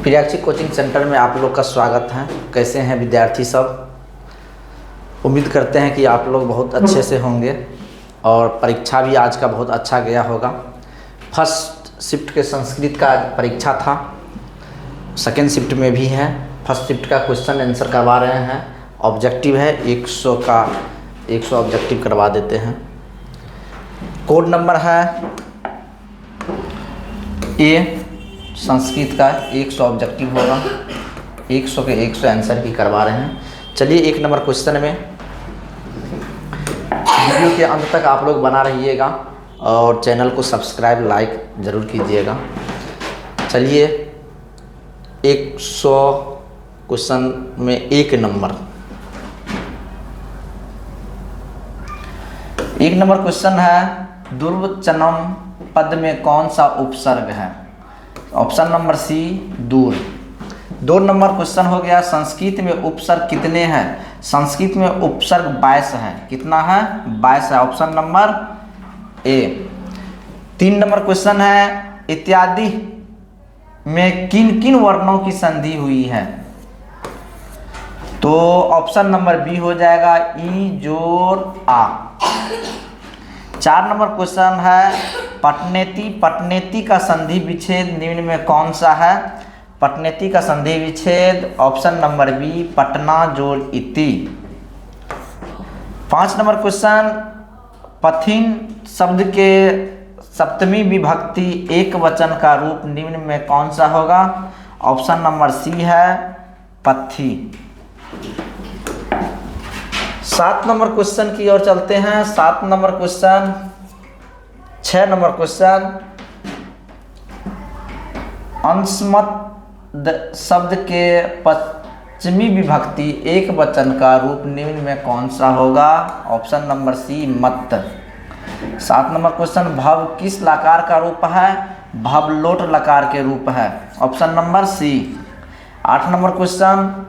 Priyakshi coaching centre में आप लोग का स्वागत है। कैसे हैं विद्यार्थी सब? उम्मीद करते हैं कि आप लोग बहुत अच्छे से होंगे और परीक्षा भी आज का बहुत अच्छा गया होगा। फर्स्ट शिफ्ट के संस्कृत का परीक्षा था, सेकेंड शिफ्ट में भी है। फर्स्ट शिफ्ट का क्वेश्चन आंसर करवा रहे हैं, ऑब्जेक्टिव है 100 का 100 ऑब्जेक्टिव करवा देते हैं। कोड नंबर है ए, संस्कृत का 100 ऑब्जेक्टिव होगा, 100 के 100 आंसर भी करवा रहे हैं। चलिए एक नंबर क्वेश्चन में वीडियो के अंत तक आप लोग बना रहिएगा और चैनल को सब्सक्राइब लाइक ज़रूर कीजिएगा। चलिए 100 क्वेश्चन में एक नंबर क्वेश्चन है, दुर्वचनम पद में कौन सा उपसर्ग है? ऑप्शन नंबर सी दूर। 2 नंबर क्वेश्चन हो गया, संस्कृत में उपसर्ग कितने हैं? संस्कृत में उपसर्ग 22 है। कितना है? 22 है। ऑप्शन नंबर ए। 3 नंबर क्वेश्चन है, इत्यादि में किन किन वर्णों की संधि हुई है? तो ऑप्शन नंबर बी हो जाएगा, ई जोर आ। 4 नंबर क्वेश्चन है, पटनेती का संधि विच्छेद निम्न में कौन सा है? पटनेती का संधि विच्छेद ऑप्शन नंबर बी, पटना जोड़ इति। 5 नंबर क्वेश्चन, पथिन शब्द के सप्तमी विभक्ति एक वचन का रूप निम्न में कौन सा होगा? ऑप्शन नंबर सी है, पथी। 7 नंबर क्वेश्चन की ओर चलते हैं। 7 नंबर क्वेश्चन, 6 नंबर क्वेश्चन, अंशमत शब्द के पश्चिमी विभक्ति एक वचन का रूप निम्न में कौन सा होगा? ऑप्शन नंबर सी, मत। 7 नंबर क्वेश्चन, भव किस लकार का रूप है? भव लोट लकार के रूप है। Option number C. 8 number question,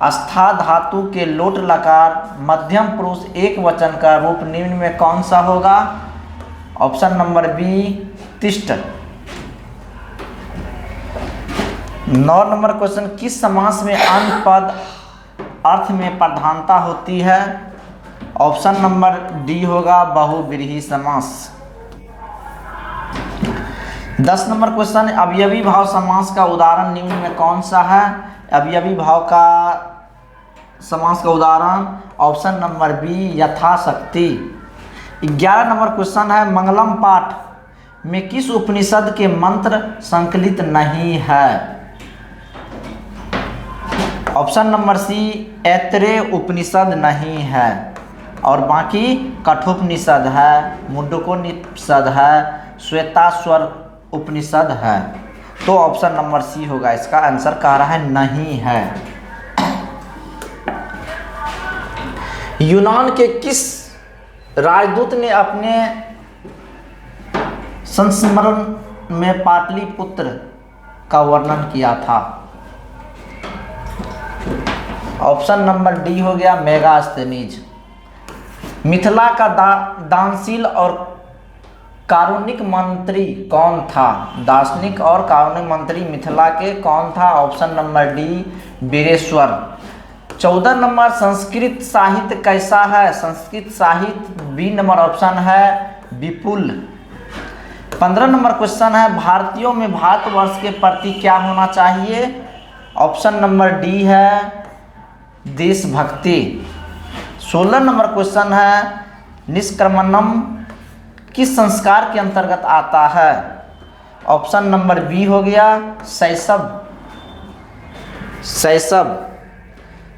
अस्था धातु के लोट लकार मध्यम पुरुष एक वचन का रूप निम्न में कौन सा होगा? ऑप्शन नंबर बी, तिष्ठ। 9 नंबर क्वेश्चन, किस समास में अन्य पद अर्थ में प्रधानता होती है? ऑप्शन नंबर डी होगा, बहुव्रीहि समास। 10 नंबर क्वेश्चन, अवयवी भाव समास का उदाहरण निम्न में कौन सा है? अवयवी भाव का समास का उदाहरण ऑप्शन नंबर बी, यथाशक्ति। 11 नंबर क्वेश्चन है, मंगलम पाठ में किस उपनिषद के मंत्र संकलित नहीं है? ऑप्शन नंबर सी, ऐत्रेय उपनिषद नहीं है और बाकी कठोपनिषद है, मुंडकोपनिषद है, श्वेताश्वर उपनिषद है। तो ऑप्शन नंबर सी होगा, इसका आंसर कह रहा है नहीं है। यूनान के किस राजदूत ने अपने संस्मरण में पाटलिपुत्र का वर्णन किया था? ऑप्शन नंबर डी हो गया, मेगास्थनीज। मिथिला का दानशील और कारुणिक मंत्री कौन था? दार्शनिक और कारुणिक मंत्री मिथिला के कौन था? Option number D, Vireshwar. 14 number, Sanskrit साहित्य कैसा है? संस्कृत साहित्य बी नंबर ऑप्शन है, विपुल। 15 नंबर क्वेश्चन है, भारतीयों में भारतवर्ष के प्रति क्या होना चाहिए? ऑप्शन नंबर डी है, देशभक्ति। 16 नंबर क्वेश्चन है, निष्क्रमणम किस संस्कार के अंतर्गत आता है? ऑप्शन नंबर बी हो गया, शैशव।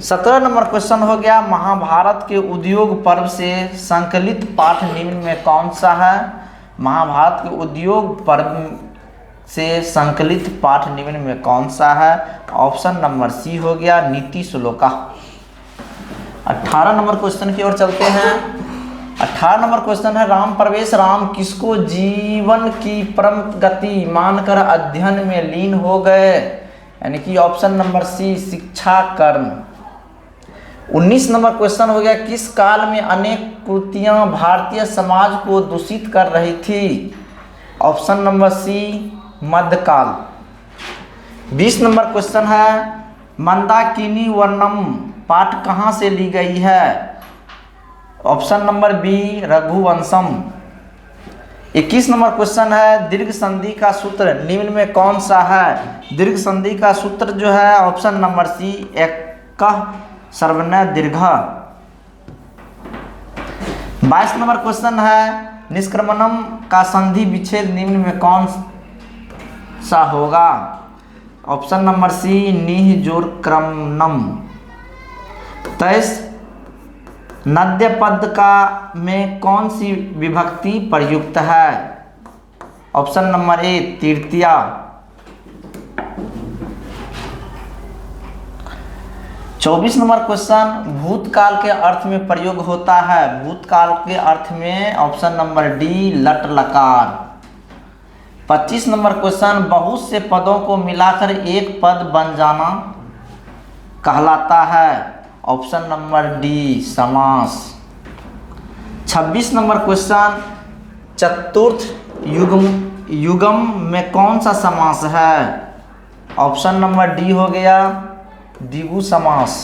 17 नंबर क्वेश्चन हो गया, महाभारत के उद्योग पर्व से संकलित पाठ निम्न में कौन सा है? महाभारत के उद्योग पर्व से संकलित पाठ निम्न में कौन सा है? ऑप्शन नंबर सी हो गया, नीति श्लोका। 18 नंबर क्वेश्चन की ओर चलते हैं। 18 नंबर क्वेश्चन है, राम प्रवेश राम किसको जीवन की परम गति मानकर अध्ययन में लीन हो गए? यानी कि ऑप्शन नंबर सी, शिक्षा कर्म। 19 नंबर क्वेश्चन हो गया, किस काल में अनेक कृतियां भारतीय समाज को दूषित कर रही थी? ऑप्शन नंबर सी, मध्यकाल। 20 नंबर क्वेश्चन है, मंदाकिनी वर्णम पाठ कहाँ से ली गई है? Option number B Raghuvansham. 21 number question है, दीर्घ संधि का सूत्र निम्न में कौन सा है? दीर्घ संधि का सूत्र जो है ऑप्शन नंबर सी एकः सर्वनय दीर्घ। 22 नंबर क्वेश्चन है, निष्क्रमणम का संधि विच्छेद निम्न में कौन सा होगा? ऑप्शन नंबर सी निह जोर क्रमणम। 23 नद्य पद का में कौन सी विभक्ति प्रयुक्त है? ऑप्शन नंबर ए तृतीया। 24 नंबर क्वेश्चन, भूतकाल के अर्थ में प्रयोग होता है? भूतकाल के अर्थ में ऑप्शन नंबर डी लट लकार। 25 नंबर क्वेश्चन, बहुत से पदों को मिलाकर एक पद बन जाना कहलाता है? ऑप्शन नंबर डी समास। 26 नंबर क्वेश्चन, चतुर्थ युगम में कौन सा समास है? ऑप्शन नंबर डी हो गया द्विगु समास।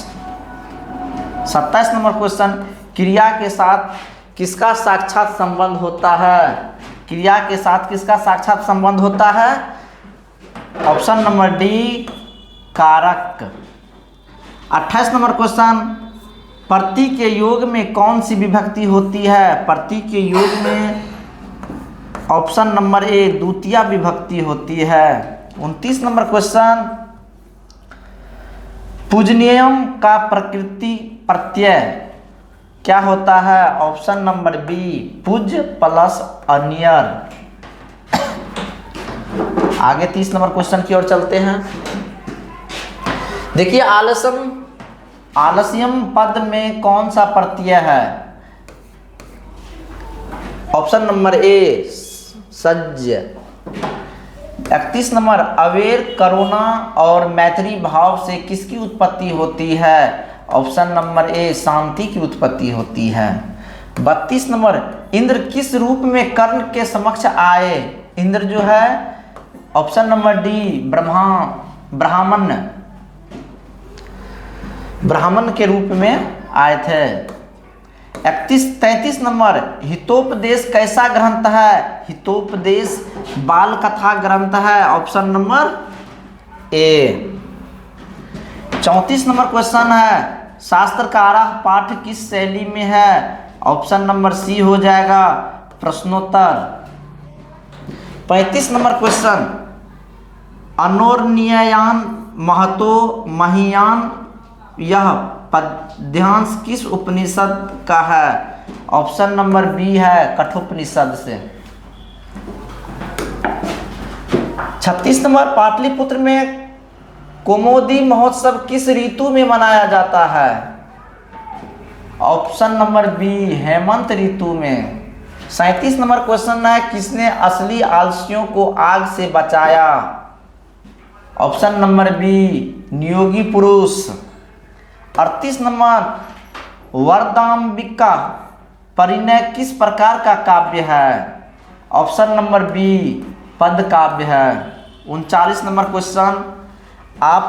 27 नंबर क्वेश्चन, क्रिया के साथ किसका साक्षात संबंध होता है? क्रिया के साथ किसका साक्षात संबंध होता है? ऑप्शन नंबर डी कारक। 28 नंबर क्वेश्चन, प्रति के योग में कौन सी विभक्ति होती है? प्रति के योग में ऑप्शन नंबर ए द्वितीया विभक्ति होती है। 29 नंबर क्वेश्चन, पूजनीयम का प्रकृति प्रत्यय क्या होता है? ऑप्शन नंबर बी पूज प्लस अनियर। आगे 30 नंबर क्वेश्चन की ओर चलते हैं। देखिए, आलस्यम पद में कौन सा प्रत्यय है? ऑप्शन नंबर ए सज्ज। 31 नंबर, अवेर करुणा और मैत्री भाव से किसकी उत्पत्ति होती है? ऑप्शन नंबर ए शांति की उत्पत्ति होती है। 32 नंबर, इंद्र किस रूप में कर्ण के समक्ष आए? इंद्र जो है ऑप्शन नंबर डी ब्राह्मण के रूप में आए थे। 33 नंबर, हितोपदेश कैसा ग्रंथ है? हितोपदेश बाल कथा ग्रंथ है। ऑप्शन नंबर ए। 34 नंबर क्वेश्चन है, शास्त्रकारा पाठ किस शैली में है? ऑप्शन नंबर सी हो जाएगा प्रश्नोत्तर। 35 नंबर क्वेश्चन, अनोर्नियान महतो महियान यह पद्यांश किस उपनिषद का है? ऑप्शन नंबर बी है कठोपनिषद से। 36 नंबर, पाटलिपुत्र में कौमुदी महोत्सव किस ऋतु में मनाया जाता है? ऑप्शन नंबर बी हेमंत ऋतु में। 37 नंबर क्वेश्चन है, किसने असली आलसियों को आग से बचाया? ऑप्शन नंबर बी नियोगी पुरुष। 38 नंबर, वरदाम्बिका परिणय किस प्रकार का काव्य है? ऑप्शन नंबर बी पद काव्य है। 39 नंबर क्वेश्चन, आप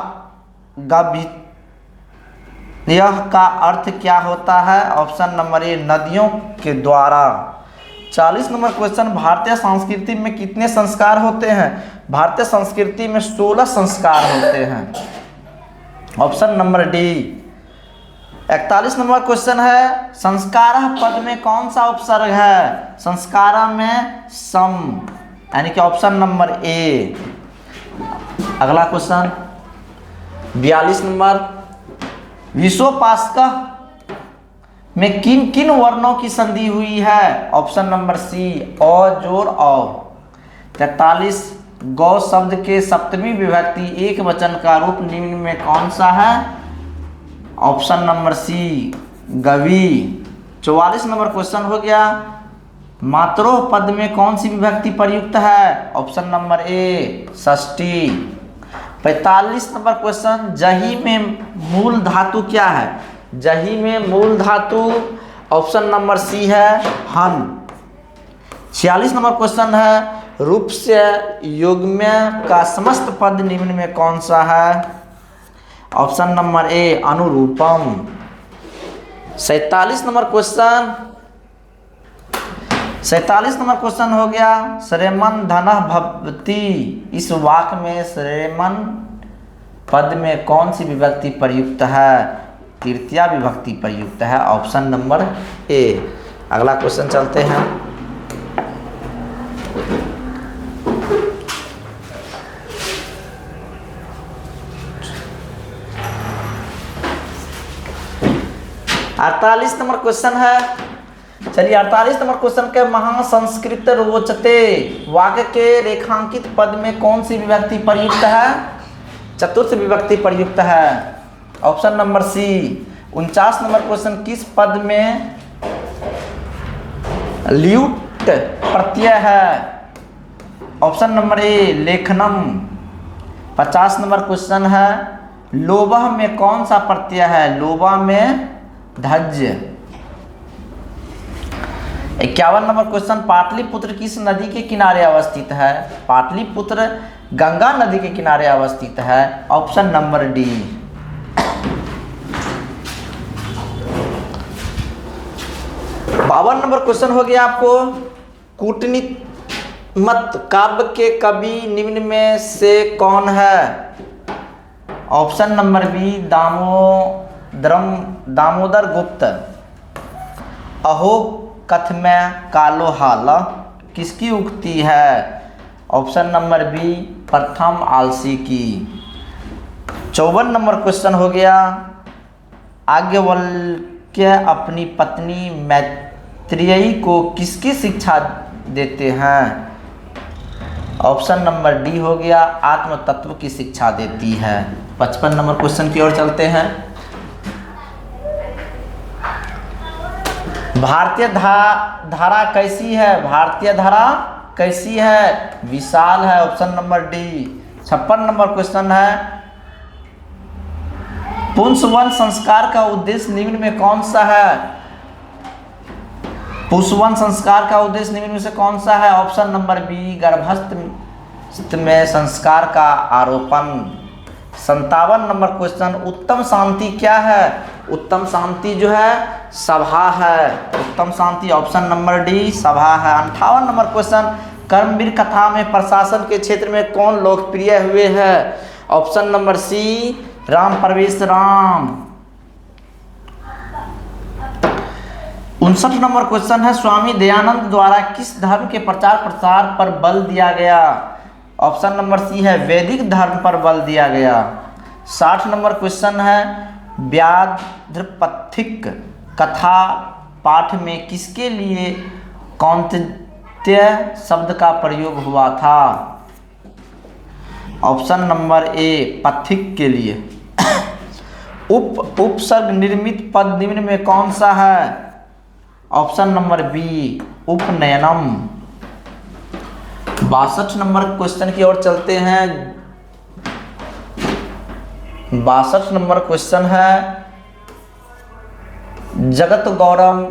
यह का अर्थ क्या होता है? ऑप्शन नंबर ए नदियों के द्वारा। 40 नंबर क्वेश्चन, भारतीय संस्कृति में कितने संस्कार होते हैं? भारतीय संस्कृति में 16 संस्कार होते हैं। Option number D. 41 number question है, संस्कार पद में कौन सा उपसर्ग है? संस्कार में सम, यानी कि ऑप्शन नंबर ए। अगला क्वेश्चन 42 नंबर, विश्वोपासक में किन किन वर्णों की संधि हुई है? ऑप्शन नंबर सी अ जोर औ। 43, गौ शब्द के सप्तमी विभक्ति एक वचन का रूप निम्न में कौन सा है? ऑप्शन नंबर सी गवी। 44 नंबर क्वेश्चन हो गया, मात्रोह पद में कौन सी विभक्ति प्रयुक्त है? ऑप्शन नंबर ए षष्ठी। 45 नंबर क्वेश्चन, जही में मूल धातु क्या है? जही में मूल धातु ऑप्शन नंबर सी है हन। 46 नंबर क्वेश्चन है, रूप से युग्म का समस्त पद निम्न में कौन सा है? ऑप्शन नंबर ए अनुरूपम। 47 नंबर क्वेश्चन, 47 नंबर क्वेश्चन हो गया, श्रेमन धनः भवति, इस वाक्य में श्रेमन पद में कौन सी विभक्ति प्रयुक्त है? तृतीया विभक्ति प्रयुक्त है, ऑप्शन नंबर ए। अगला क्वेश्चन चलते हैं। अड़तालीस नंबर क्वेश्चन है। चलिए 48 नंबर क्वेश्चन के महासंस्कृत रोचते वाक्य के रेखांकित पद में कौन सी विभक्ति प्रयुक्त है? चतुर्थ विभक्ति प्रयुक्त है, option number C. 49 number question, किस पद में ल्यूट प्रत्यय है? ऑप्शन नंबर ए लेखनम। 50 नंबर क्वेश्चन है, लोभः में कौन सा प्रत्यय है? लोभा में धज्य। 51 नंबर क्वेश्चन, पाटलिपुत्र किस नदी के किनारे अवस्थित है? पाटलिपुत्र गंगा नदी के किनारे अवस्थित है, option number D. 52 number question हो गया आपको, कूटनीतिमत काव्य के कवि निम्न में से कौन है? ऑप्शन नंबर बी दामोदर गुप्त। अहो कथमय कालो हाला किसकी उक्ति है? ऑप्शन नंबर बी प्रथम आलसी की। 54 नंबर क्वेश्चन हो गया, याज्ञवल्क्य अपनी पत्नी मैत्रेयी को किसकी शिक्षा देते हैं? ऑप्शन नंबर डी हो गया आत्म तत्व की शिक्षा देती है। 55 नंबर क्वेश्चन की ओर चलते हैं। भारतीय धारा कैसी है? भारतीय धारा कैसी है? विशाल है, option number D. 56 number question है, पुंसवन संस्कार का उद्देश्य निम्न में कौन सा है? पुंसवन संस्कार का उद्देश्य निम्न में से कौन सा है? ऑप्शन नंबर बी गर्भस्थ में संस्कार का आरोपण। 57 नंबर क्वेश्चन, उत्तम शांति क्या है? उत्तम शांति जो है सभा है, उत्तम शांति ऑप्शन नंबर डी सभा है। 58 नंबर क्वेश्चन, कर्मवीर कथा में प्रशासन के क्षेत्र में कौन लोकप्रिय हुए हैं? ऑप्शन नंबर सी राम प्रवेश राम। 59 नंबर क्वेश्चन है, स्वामी दयानंद द्वारा किस धर्म के प्रचार प्रसार पर बल दिया गया? ऑप्शन नंबर सी है वैदिक धर्म पर बल दिया गया। 60 नंबर क्वेश्चन है, व्याघ्रपथिक कथा पाठ में किसके लिए कौंतेय शब्द का प्रयोग हुआ था? ऑप्शन नंबर ए पथिक के लिए। उपसर्ग निर्मित पद निम्न में कौन सा है? ऑप्शन नंबर बी उपनयनम। 62 नंबर क्वेश्चन की ओर चलते हैं। 62 नंबर क्वेश्चन है, जगत गौरव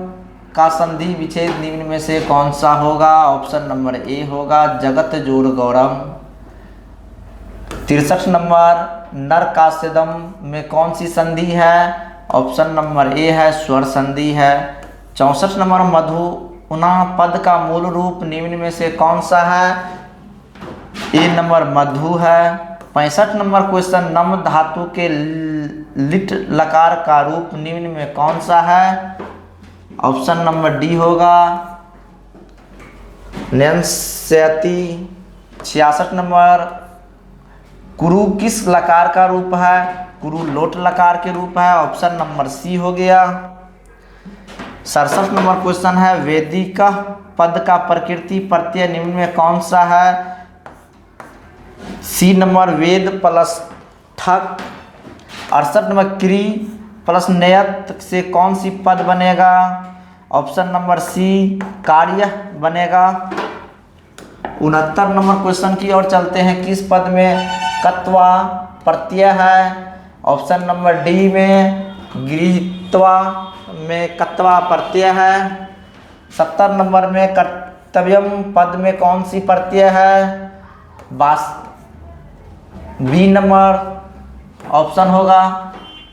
का संधि विच्छेद निम्न में से कौन सा होगा? ऑप्शन नंबर ए होगा जगत जोड़ गौरव। 63 नंबर, नरकास्यदम में कौन सी संधि है? ऑप्शन नंबर ए है स्वर संधि है। 64 नंबर, मधुना पद का मूल रूप निम्न में से कौन सा है? ए नंबर मधु है। 65 नंबर क्वेश्चन, नम धातु के लिट लकार का रूप निम्न में कौन सा है? ऑप्शन नंबर डी होगा नयनस्यति। 66 नंबर, कुरु किस लकार का रूप है? कुरु लोट लकार के रूप है, ऑप्शन नंबर सी हो गया। 67 नंबर क्वेश्चन है, वेदिक पद का प्रकृति प्रत्यय निम्न में कौन सा है? सी नंबर वेद प्लस ठक। 68 नंबर, क्री प्लस नयत से कौन सी पद बनेगा? ऑप्शन नंबर सी कार्य बनेगा। 69 नंबर क्वेश्चन की ओर चलते हैं, किस पद में कत्वा प्रत्यय है? ऑप्शन नंबर डी में गृहीत्वा में कत्वा प्रत्यय है। 70 नंबर में तव्यम पद में कौन सी प्रत्यय है? बास बी नंबर ऑप्शन होगा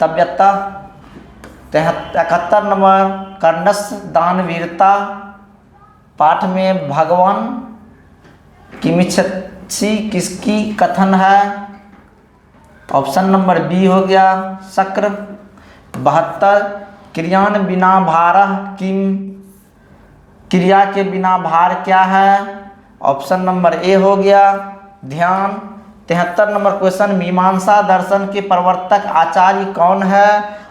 तव्यता। 71 नंबर कर्णस दानवीरता पाठ में भगवान किमिच्छति किसकी कथन है? ऑप्शन नंबर बी हो गया शक्र। 72 क्रियान बिना भारः किम, क्रिया के बिना भार क्या है? ऑप्शन नंबर ए हो गया ध्यान। 73 नंबर क्वेश्चन मीमांसा दर्शन के प्रवर्तक आचार्य कौन है?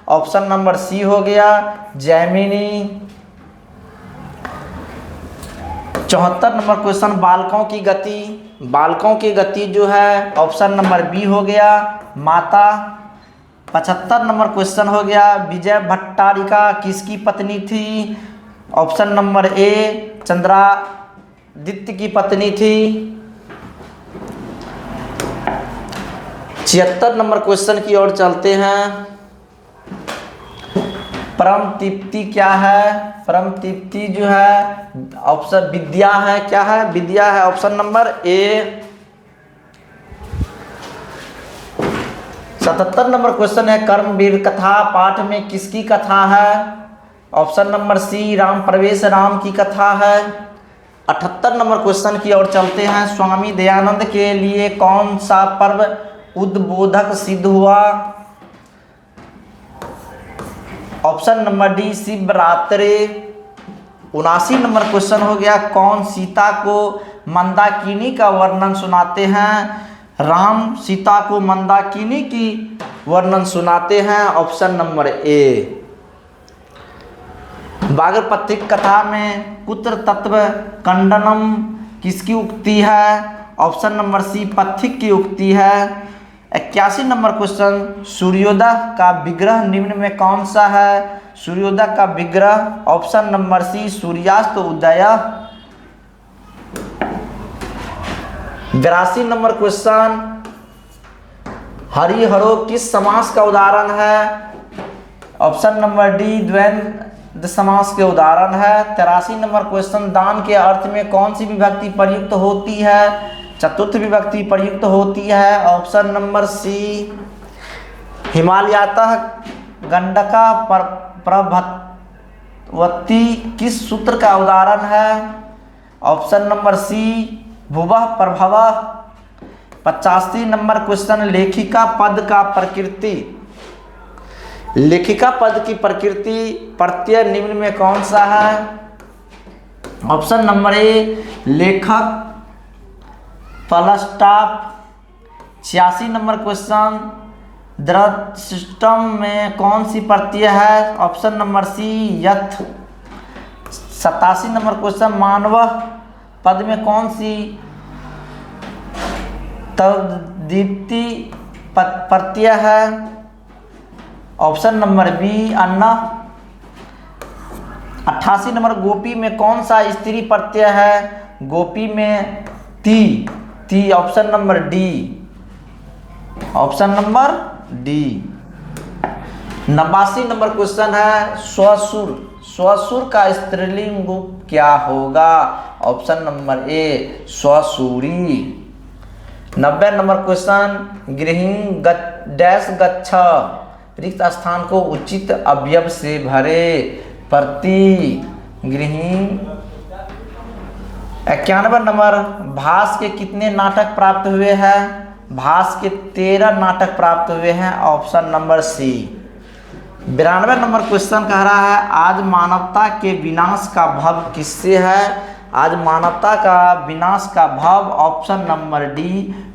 ऑप्शन नंबर सी हो गया जैमिनी। 74 नंबर क्वेश्चन बालकों की गति, बालकों की गति जो है ऑप्शन नंबर बी हो गया माता। 75 नंबर क्वेश्चन हो गया विजय भट्टारिका किसकी पत्नी थी? ऑप्शन नंबर ए चंद्रादित्य की पत्नी थी। 76 नंबर क्वेश्चन की ओर चलते हैं। परम तृप्ति क्या है? परम तृप्ति जो है ऑप्शन विद्या है। क्या है? विद्या है। ऑप्शन नंबर ए। 77 नंबर क्वेश्चन है कर्मवीर कथा पाठ में किसकी कथा है? ऑप्शन नंबर सी राम प्रवेश राम की कथा है। 78 नंबर क्वेश्चन की ओर चलते हैं। स्वामी दयानंद के लिए कौन सा पर्व उद्बोधक सिद्ध हुआ? Option number D Shivratri. 79 number question हो गया कौन सीता को मंदाकिनी का वर्णन सुनाते हैं? राम सीता को मंदाकिनी की वर्णन सुनाते हैं। ऑप्शन नंबर ए। वागर्पत्तिक कथा में कुत्र तत्व खंडनम किसकी उक्ति है? ऑप्शन नंबर सी पथिक की उक्ति है। 81 नंबर क्वेश्चन सूर्योदय का विग्रह निम्न में कौन सा है? सूर्योदय का विग्रह ऑप्शन नंबर सी सूर्यास्त उदय। 82 नंबर क्वेश्चन हरिहरो किस समास का उदाहरण है? ऑप्शन नंबर डी द्वंद्व समास के उदाहरण है। 83 नंबर क्वेश्चन दान के अर्थ में कौन सी विभक्ति प्रयुक्त होती है? चतुर्थ विभक्ति प्रयुक्त होती है। ऑप्शन नंबर सी। हिमालयतः गंडका प्रभवती किस सूत्र का उदाहरण है? ऑप्शन नंबर सी भुवः प्रभवः। 85 नंबर क्वेश्चन लेखिका पद का प्रकृति, लेखिका पद की प्रकृति प्रत्यय निम्न में कौन सा है? ऑप्शन नंबर ए लेखक फलस्टॉप। 86 नंबर क्वेश्चन द्रव सिस्टम में कौन सी प्रत्यय है? ऑप्शन नंबर सी यथ। 87 नंबर क्वेश्चन मानव पद में कौन सी तद्धिति प्रत्यय है? ऑप्शन नंबर बी अन्ना। 88 नंबर गोपी में कौन सा स्त्री प्रत्यय है? गोपी में ती। Option number D. Option number D. 89 number question है स्वसुर, स्वसुर का स्त्रीलिंग रूप क्या होगा? ऑप्शन नंबर ए स्वसुरी। 90 नंबर क्वेश्चन गृहिणी डैश गच्छ रिक्त स्थान को उचित अवयव से भरे प्रति गृहिणी। 91 नंबर भास के कितने नाटक प्राप्त हुए हैं? भास के 13 नाटक प्राप्त हुए हैं। Option number C. 92 number question कह रहा है आज मानवता के विनाश का भव किससे है? आज मानवता का विनाश का भव ऑप्शन नंबर डी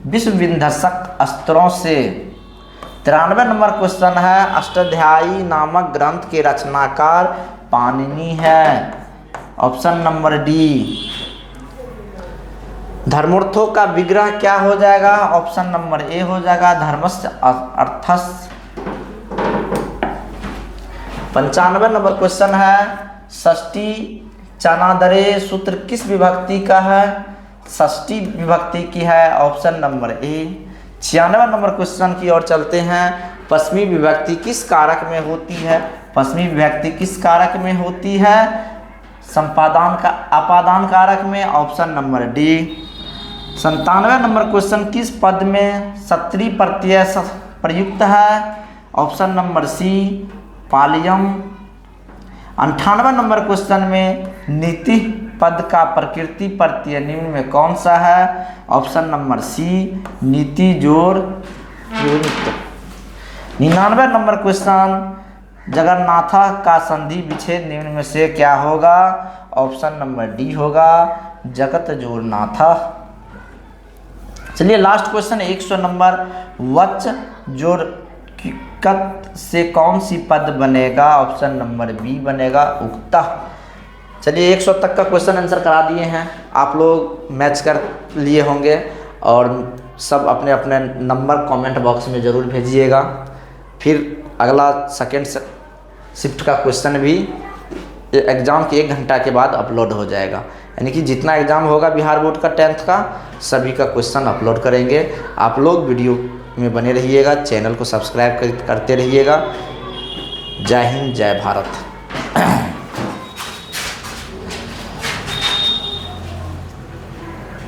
विश्व विध्वंसक अस्त्रों से। 93 नंबर क्वेश्चन है अष्टाध्यायी नामक ग्रंथ के रचनाकार पाणिनि है। Option number D. धर्मर्थों का विग्रह क्या हो जाएगा? ऑप्शन नंबर ए हो जाएगा धर्मस्य अर्थस्य। 95 नंबर क्वेश्चन है षष्ठी चनादरे सूत्र किस विभक्ति का है? षष्ठी विभक्ति की है। ऑप्शन नंबर ए। 96 नंबर क्वेश्चन की ओर चलते हैं पश्चिमी विभक्ति किस कारक में होती है? पश्चिमी विभक्ति किस कारक में होती है? संपादन का अपादान कारक में, option number D. 97 number question, किस पद में सत्री प्रत्यय प्रयुक्त है, ऑप्शन नंबर सी पालियम। 98 नंबर क्वेश्चन में नीति पद का प्रकृति प्रत्यय निम्न में कौन सा है, ऑप्शन नंबर सी नीति जोर युक्त। 99 नंबर क्वेश्चन, जगन्नाथा का संधि विच्छेद निम्न में से क्या होगा, ऑप्शन नंबर डी होगा जगत जोरनाथा। चलिए लास्ट क्वेश्चन 100 नंबर, वच जोर कत से कौन सी पद बनेगा, ऑप्शन नंबर बी बनेगा उक्ता। चलिए 100 तक का क्वेश्चन आंसर करा दिए हैं, आप लोग मैच कर लिए होंगे और सब अपने अपने नंबर कमेंट बॉक्स में ज़रूर भेजिएगा। फिर अगला सेकेंड शिफ्ट का क्वेश्चन भी एग्ज़ाम के 1 घंटा के बाद अपलोड हो जाएगा, यानी कि जितना एग्ज़ाम होगा बिहार बोर्ड का 10th का सभी का क्वेश्चन अपलोड करेंगे। आप लोग वीडियो में बने रहिएगा, चैनल को सब्सक्राइब करते रहिएगा। जय हिंद, जय भारत।